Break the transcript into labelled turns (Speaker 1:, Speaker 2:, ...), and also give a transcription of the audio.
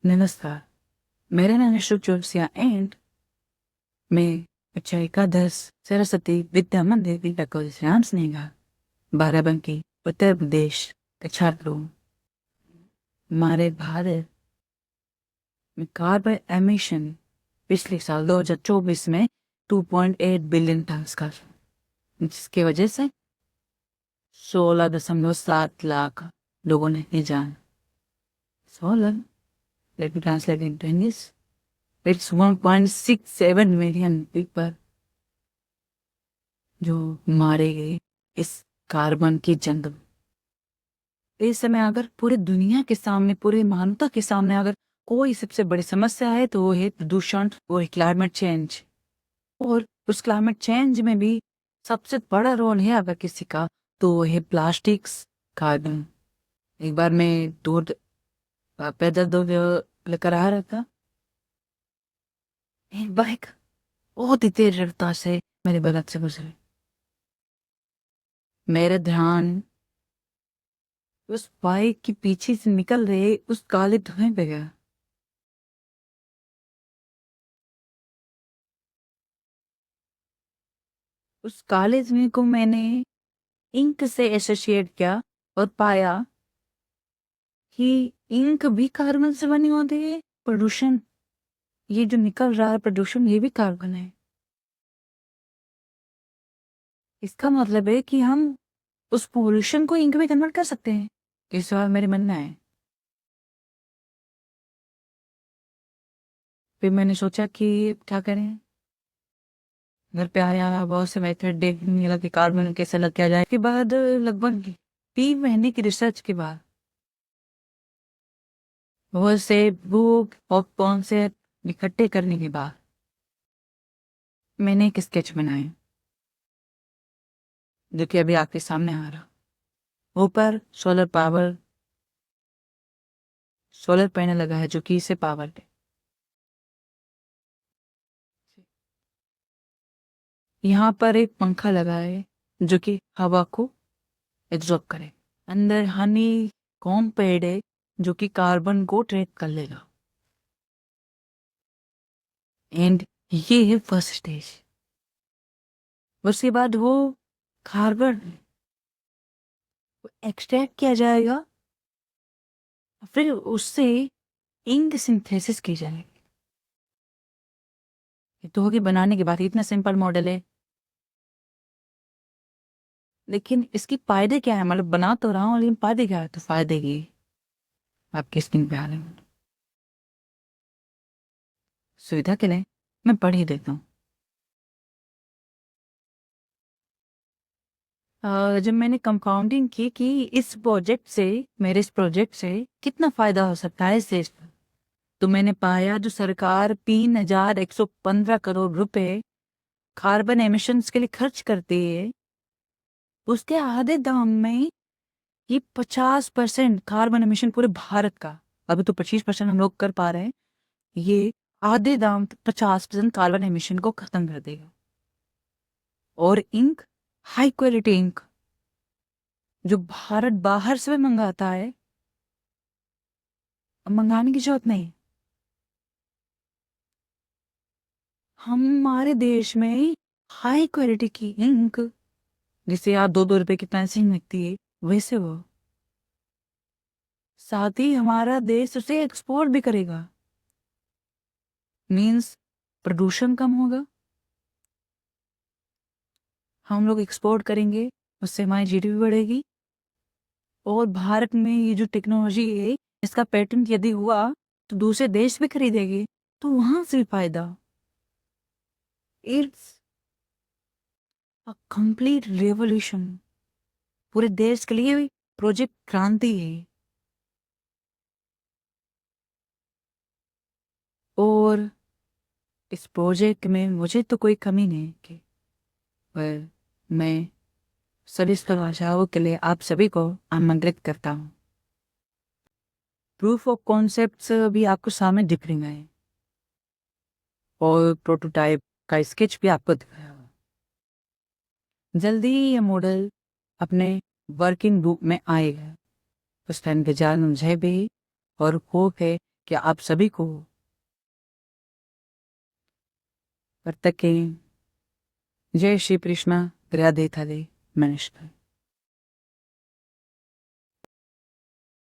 Speaker 1: नमस्कार, मेरा नाम अशोक जोशिया एंड मैं कक्षा एकादश सरस्वती विद्या मंदिर विद्या कॉलेज राम स्नेहा बाराबंकी उत्तर प्रदेश का छात्र हूँ। हमारे भारत में कार्बन एमिशन पिछले साल 2024 में 2.8 बिलियन टन का, जिसकी वजह से 16.7 लाख लोगों ने अपनी जान 16 let me translate into English. It's 1.67 million people जो मारे गए इस कार्बन की जंग में। इस समय अगर पूरी दुनिया के सामने, पूरी मानवता के सामने अगर कोई सबसे बड़ी समस्या है तो वो है प्रदूषण, वो है क्लाइमेट चेंज। और उस क्लाइमेट चेंज में भी सबसे बड़ा रोल है अगर किसी का, तो वो है प्लास्टिक्स, कार्बन। एक बार मैं दूध पैदल दूध लेकर आ रहा था, एक बाइक बहुत ही तेज रफ्तार से मेरे बगल से गुजरी। मेरा ध्यान उस बाइक के पीछे से निकल रहे उस काले धुएं पे गया। उस काले धुएं को मैंने इंक से एसोसिएट किया और पाया कि इंक भी कार्बन से बनी होती है। प्रदूषण, ये जो निकल रहा है प्रदूषण, ये भी कार्बन है। इसका मतलब है कि हम उस पोल्यूशन को इंक में कन्वर्ट कर सकते हैं। इस बार मेरे मन में आए, फिर मैंने सोचा कि क्या करें। घर पे आया, बहुत से मेथड देखने लगा कि कार्बन कैसे अलग किया जाए। के बाद लगभग 3 महीने की रिसर्च के बाद, बहुत से बुक और कॉन्सेप्ट इकट्ठे करने के बाद मैंने एक स्केच बनाया जो कि अभी आपके सामने आ रहा। ऊपर सोलर पैनल लगा है जो कि इसे पावर दे। यहाँ पर एक पंखा लगा है जो कि हवा को एब्जॉर्ब करे। अंदर हनी कॉम पेड़ है जो कि कार्बन को ट्रैप कर लेगा। एंड ये है फर्स्ट स्टेज। उसके बाद वो कार्बन एक्सट्रैक्ट किया जाएगा, फिर उससे इंक सिंथेसिस की जाएगी। ये तो होगी बनाने के बाद, इतना सिंपल मॉडल है। लेकिन इसकी फायदे क्या है? मतलब बना तो रहा हूँ, लेकिन फायदे क्या है? तो फायदे की आपकी स्क्रीन पे आ रहे हैं। सुविधा के लिए मैं पढ़ ही देता हूँ। जब मैंने कंपाउंडिंग की कि इस प्रोजेक्ट से, मेरे इस प्रोजेक्ट से कितना फायदा हो सकता है इससे, तो मैंने पाया जो सरकार 3,115 करोड़ रुपए कार्बन एमिशंस के लिए खर्च करती है, उसके आधे दाम में ये 50% कार्बन एमिशन पूरे भारत का, अभी तो 25% हम लोग कर पा रहे हैं, ये आधे दाम 50% कार्बन एमिशन को खत्म कर देगा। और इंक, हाई क्वालिटी इंक जो भारत बाहर से भी मंगाता है, मंगाने की जरूरत नहीं। हमारे देश में हाई क्वालिटी की इंक, जिसे आप 2-2 रुपए की पेंसिल लगती है, वैसे वो, साथ ही हमारा देश उसे एक्सपोर्ट भी करेगा। मीन्स प्रदूषण कम होगा, हम लोग एक्सपोर्ट करेंगे, उससे हमारी जीडीपी बढ़ेगी। और भारत में ये जो टेक्नोलॉजी है, इसका पेटेंट यदि हुआ तो दूसरे देश भी खरीदेंगे, तो वहां से भी फायदा। इट्स अ कंप्लीट रेवोल्यूशन, पूरे देश के लिए प्रोजेक्ट क्रांति है। और इस प्रोजेक्ट में मुझे तो कोई कमी नहीं कि, पर मैं सभी भाषाओं के लिए आप सभी को आमंत्रित करता हूँ। प्रूफ ऑफ कॉन्सेप्ट्स भी आपको सामने दिख रही हैं और प्रोटोटाइप का स्केच भी आपको दिखाया हुआ। जल्दी ही ये मॉडल अपने वर्किंग ग्रुप में आएगा। उस टाइम इंतजार मुझे भी और होप है कि आप सभी को वर्तक जय श्री कृष्ण राधे राधे नमस्कार।